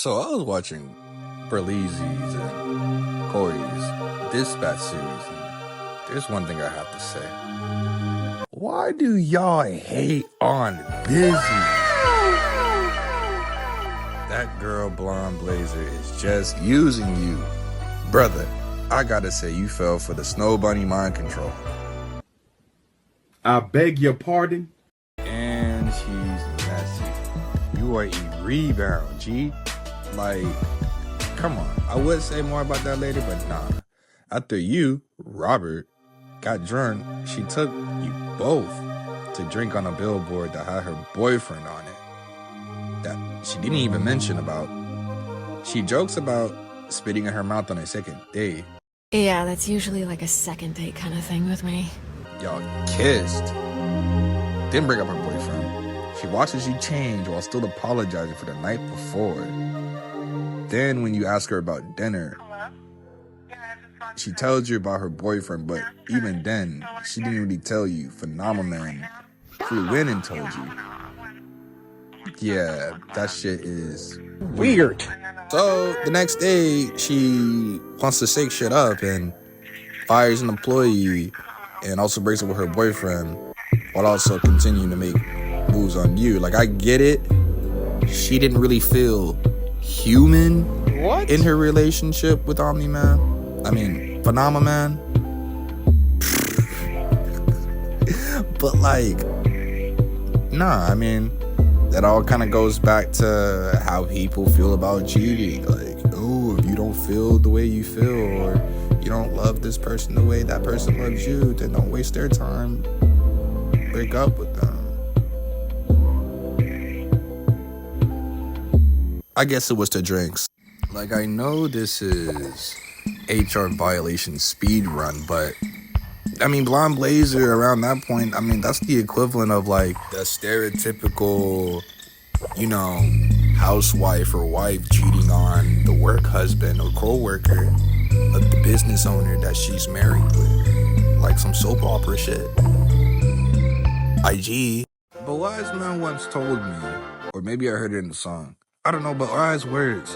So I was watching Berleezy's and Corey's Dispatch series, and there's one thing I have to say. Why do y'all hate on Visi? That girl, Blonde Blazer, is just using you. Brother, I gotta say you fell for the Snow Bunny mind control. I beg your pardon? And she's messy. You are a rebound, G. Like, come on. I would say more about that later, but nah. After you, Robert, got drunk, she took you both to drink on a billboard that had her boyfriend on it. That she didn't even mention about. She jokes about spitting in her mouth on a second date. Yeah, that's usually like a second date kind of thing with me. Y'all kissed. Didn't bring up her boyfriend. She watches you change while still apologizing for the night before. Then when you ask her about dinner, she tells you about her boyfriend, but even then, she didn't really tell you. Phenomenon flew in and told you. Yeah, that shit is weird. So the next day, she wants to shake shit up and fires an employee and also breaks up with her boyfriend while also continuing to make moves on you. Like, I get it. She didn't really feel human in her relationship with Omni-Man. I mean, Phenomenon. But like, nah, I mean, that all kind of goes back to how people feel about cheating. Like, oh, if you don't feel the way you feel, or you don't love this person the way that person loves you, then don't waste their time. Break up with them. I guess it was the drinks. Like, I know this is HR violation speed run, but I mean, Blonde Blazer around that point, I mean, that's the equivalent of like the stereotypical, you know, housewife or wife cheating on the work husband or co-worker of the business owner that she's married with. Like some soap opera shit. IG. But Wise Man once told me, or maybe I heard it in the song, I don't know, but wise words.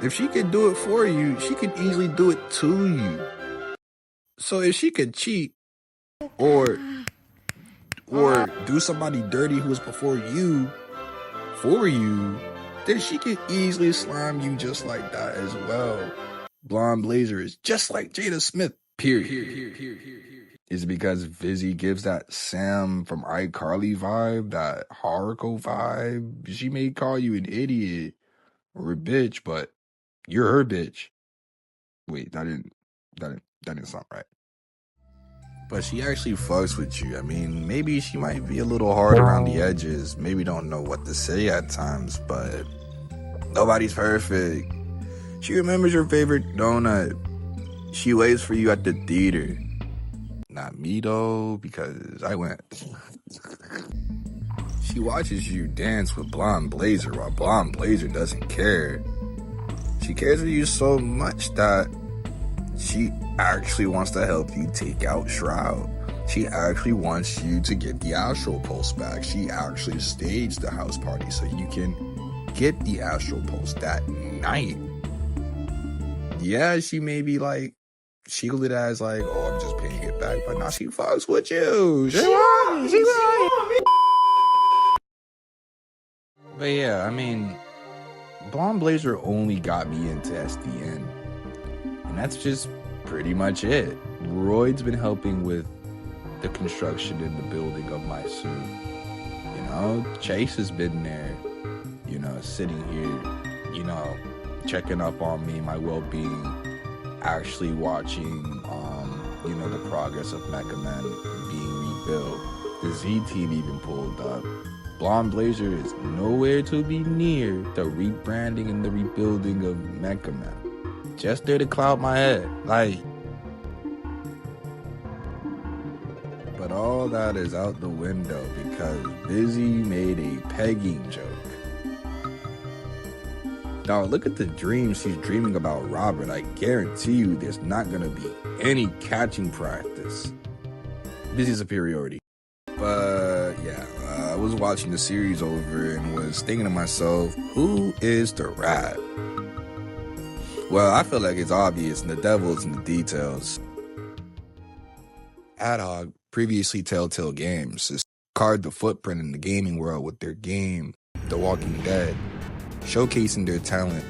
If she could do it for you, she could easily do it to you. So if she could cheat or do somebody dirty who was before you for you, then she could easily slime you just like that as well. Blonde Blazer is just like Jada Smith, period. Is it because Visi gives that Sam from iCarly vibe, that Haruko vibe? She may call you an idiot or a bitch, but you're her bitch. Wait, that didn't sound right. But she actually fucks with you. I mean, maybe she might be a little hard around the edges. Maybe don't know what to say at times, but nobody's perfect. She remembers your favorite donut. She waits for you at the theater. Not me though, because I went. She watches you dance with Blonde Blazer while Blonde Blazer doesn't care. She cares for you so much that she actually wants to help you take out Shroud. She actually wants you to get the Astral Pulse back. She actually staged the house party so you can get the Astral Pulse that night. Yeah, she may be like, shield it as like, oh, I'm just paying it back. But now she fucks with you. She wants me. But yeah, I mean, Blonde Blazer only got me into SDN. And that's just pretty much it. Royd's been helping with the construction and the building of my suit. You know, Chase has been there, you know, sitting here, you know, checking up on me, my well-being, actually watching, you know, the progress of Mecha Man being rebuilt. The Z team even pulled up. Blonde Blazer is nowhere to be near the rebranding and the rebuilding of Mecha Man. Just there to cloud my head. Like, but all that is out the window because Visi made a pegging joke. Now look at the dreams she's dreaming about Robert. I guarantee you there's not gonna be any catching practice. Visi's superiority. But yeah, I was watching the series over and was thinking to myself, who is the rat? Well, I feel like it's obvious, and the devil's in the details. AdHoc, previously Telltale Games, has carved the footprint in the gaming world with their game, The Walking Dead, showcasing their talent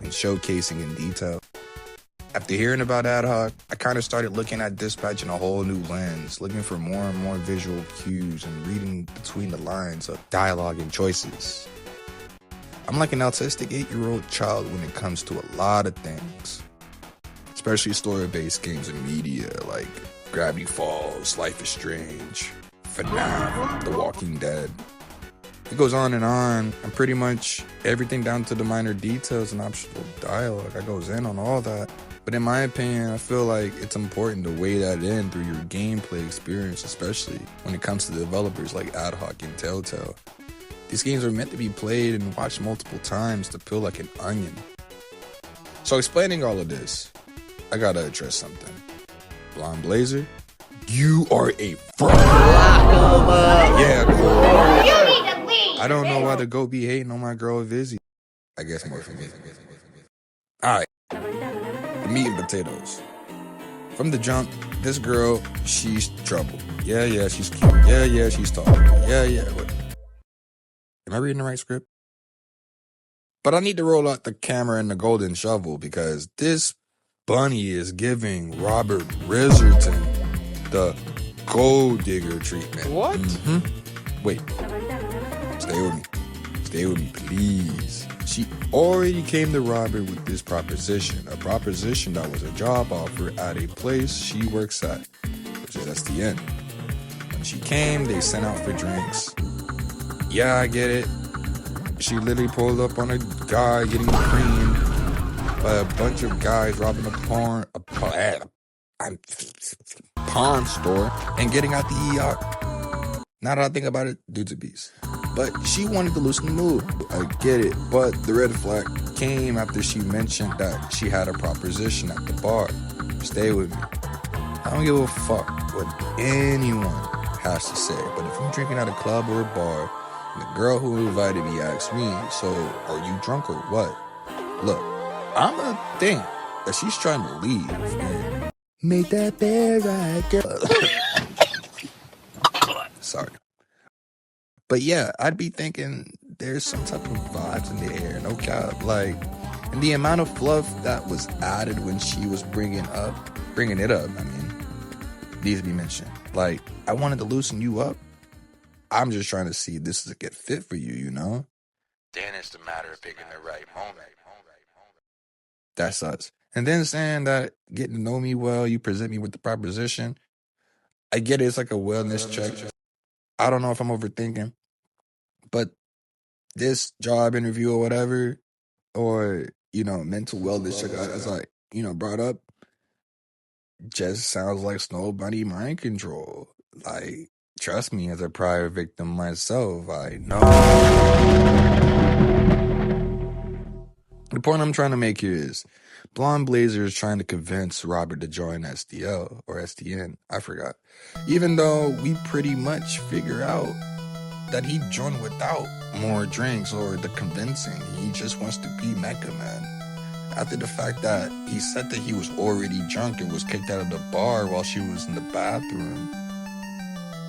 and showcasing in detail. After hearing about AdHoc, I kind of started looking at Dispatch in a whole new lens, looking for more and more visual cues and reading between the lines of dialogue and choices. I'm like an autistic 8-year-old child when it comes to a lot of things, especially story-based games and media like Gravity Falls, Life is Strange, FNAF, The Walking Dead. It goes on, and pretty much everything down to the minor details and optional dialogue. I goes in on all that. But in my opinion, I feel like it's important to weigh that in through your gameplay experience, especially when it comes to developers like AdHoc and Telltale. These games are meant to be played and watched multiple times to peel like an onion. So explaining all of this, I gotta address something. Blonde Blazer, you are a fraud. Yeah, cool. You need to leave. I don't know why the goat be hating on my girl Visi. I guess more for me. Alright, the meat and potatoes. From the jump, this girl, she's trouble. Yeah, she's cute. Yeah, she's tall. Yeah. Wait. Am I reading the right script? But I need to roll out the camera and the golden shovel because this bunny is giving Robert Rizzerton the gold digger treatment. What? Wait. Stay with me, please. She already came to Robert with this proposition. A proposition that was a job offer at a place she works at, which is STN. When she came, they sent out for drinks. Yeah, I get it. She literally pulled up on a guy getting creamed by a bunch of guys robbing a pawn store and getting out the ER. Now that I think about it, dude's a beast. But she wanted to loosen the mood. I get it. But the red flag came after she mentioned that she had a proposition at the bar. Stay with me. I don't give a fuck what anyone has to say. But if I'm drinking at a club or a bar, and the girl who invited me asks me, so are you drunk or what? Look, I'm gonna think that she's trying to leave. And make that bed right, girl. Sorry. But yeah, I'd be thinking there's some type of vibes in the air, no cap. Like, and the amount of fluff that was added when she was bringing it up, needs to be mentioned. Like, I wanted to loosen you up. I'm just trying to see if this is a good fit for you, you know? Then it's the matter of picking the right moment. That sucks. And then saying that getting to know me well, you present me with the proposition. I get it, it's like a wellness check. I don't know if I'm overthinking, but this job interview or whatever, or, mental wellness check, as brought up, just sounds like Snow Bunny mind control. Like, trust me, as a prior victim myself, I know. The point I'm trying to make here is, Blonde Blazer is trying to convince Robert to join SDL or SDN, I forgot. Even though we pretty much figure out that he joined without more drinks or the convincing. He just wants to be Mecca Man. After the fact that he said that he was already drunk and was kicked out of the bar while she was in the bathroom,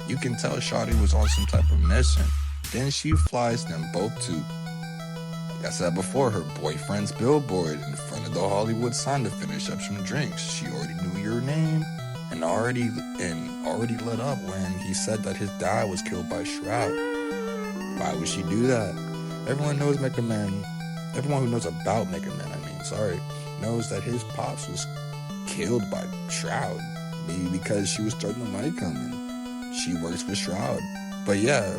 you can tell Shawty was on some type of mission. Then she flies them both to, like I said before, her boyfriend's billboard in front of the Hollywood sign to finish up some drinks. She already knew your name and already lit up when he said that his dad was killed by Shroud. Why would she do that? Everyone knows Mecca Man. Everyone who knows about Mecca Man, knows that his pops was killed by Shroud. Maybe because she was starting to like him and she works for Shroud. But yeah,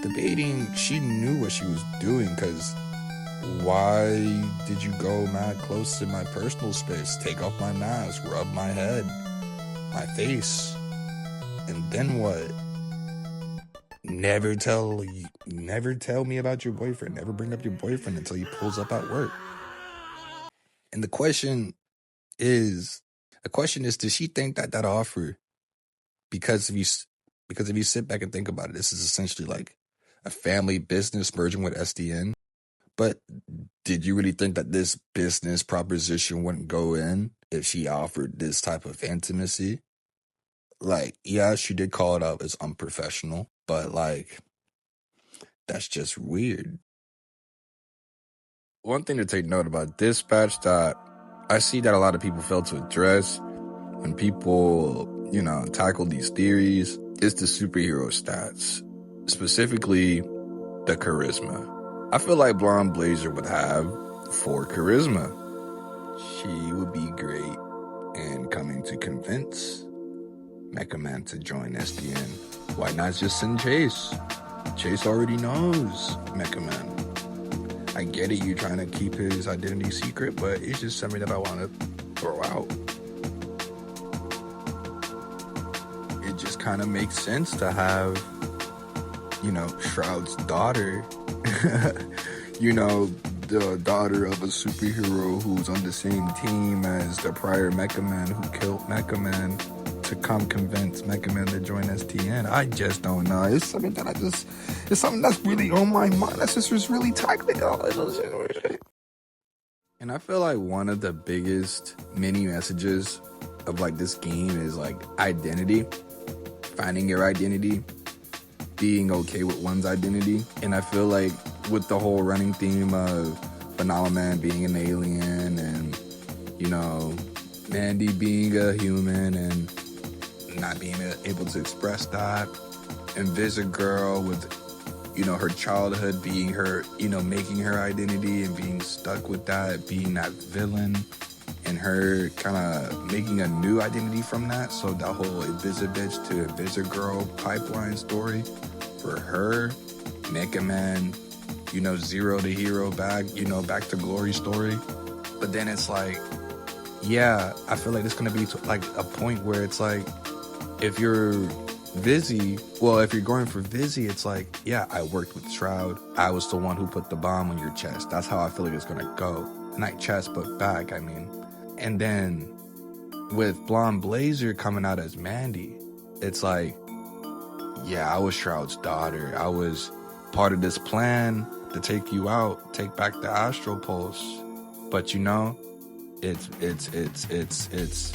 debating, she knew what she was doing, because why did you go mad close to my personal space? Take off my mask, rub my head, my face, and then what? Never tell me about your boyfriend. Never bring up your boyfriend until he pulls up at work. And the question is, does she think that offer, because Because if you sit back and think about it, this is essentially like a family business merging with SDN. But did you really think that this business proposition wouldn't go in if she offered this type of intimacy? Like, yeah, she did call it out as unprofessional, but like, that's just weird. One thing to take note about Dispatch that I see that a lot of people fail to address when people, tackle these theories is the superhero stats, specifically the charisma. I feel like Blonde Blazer would have 4 charisma. She would be great in coming to convince Mecha Man to join SDN. Why not just send Chase? Chase already knows Mecha Man. I get it, you trying to keep his identity secret, but it's just something that I want to throw out. It just kind of makes sense to have, Shroud's daughter, the daughter of a superhero who's on the same team as the prior Mecha Man who killed Mecha Man, to come convince Mecha Man to join STN. I just don't know. It's something that's really on my mind. That's just really technical. And I feel like one of the biggest mini messages of like this game is like identity, finding your identity, being okay with one's identity. And I feel like with the whole running theme of Phenomenal Man being an alien and, Mandy being a human and not being able to express that, and Visi Girl with, her childhood being her, making her identity and being stuck with that, being that villain, and her kind of making a new identity from that. So that whole Visi Bitch to Visi Girl pipeline story for her, Mecha Man, zero to hero back to glory story. But then it's like, yeah, I feel like it's gonna be like a point where it's like, if you're Visi, if you're going for Visi, it's like, yeah, I worked with Shroud. I was the one who put the bomb on your chest. That's how I feel like it's gonna go. Not chest, but back, I mean. And then with Blonde Blazer coming out as Mandy, it's like, yeah, I was Shroud's daughter. I was part of this plan to take you out, take back the Astro Pulse. But it's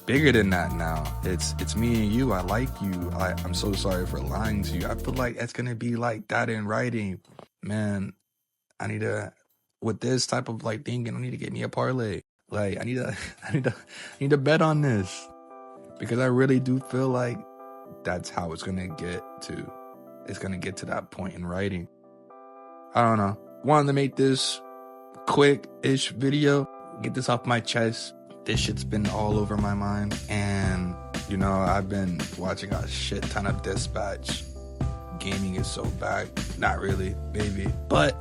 bigger than that now. It's me and you. I like you. I'm so sorry for lying to you. I feel like it's gonna be like that in writing. Man, I need to, with this type of like thinking, I need to get me a parlay. Like I need to bet on this, because I really do feel like that's how it's gonna get to. It's gonna get to that point in writing. I don't know. Wanted to make this quick-ish video, get this off my chest. This shit's been all over my mind, and I've been watching a shit ton of Dispatch. Gaming is so bad. Not really, maybe, but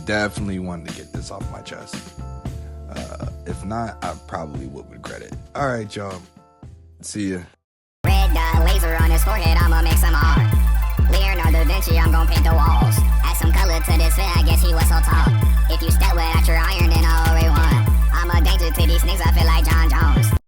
definitely wanted to get this off my chest. If not, I probably would regret it. All right, y'all. See ya. Red dot laser on his forehead, I'ma make some art. Leonardo da Vinci, I'm gon' paint the walls. Add some color to this fit, I guess he was so tall. If you step without your iron, then I already won. I'm a danger to these niggas, I feel like John Jones.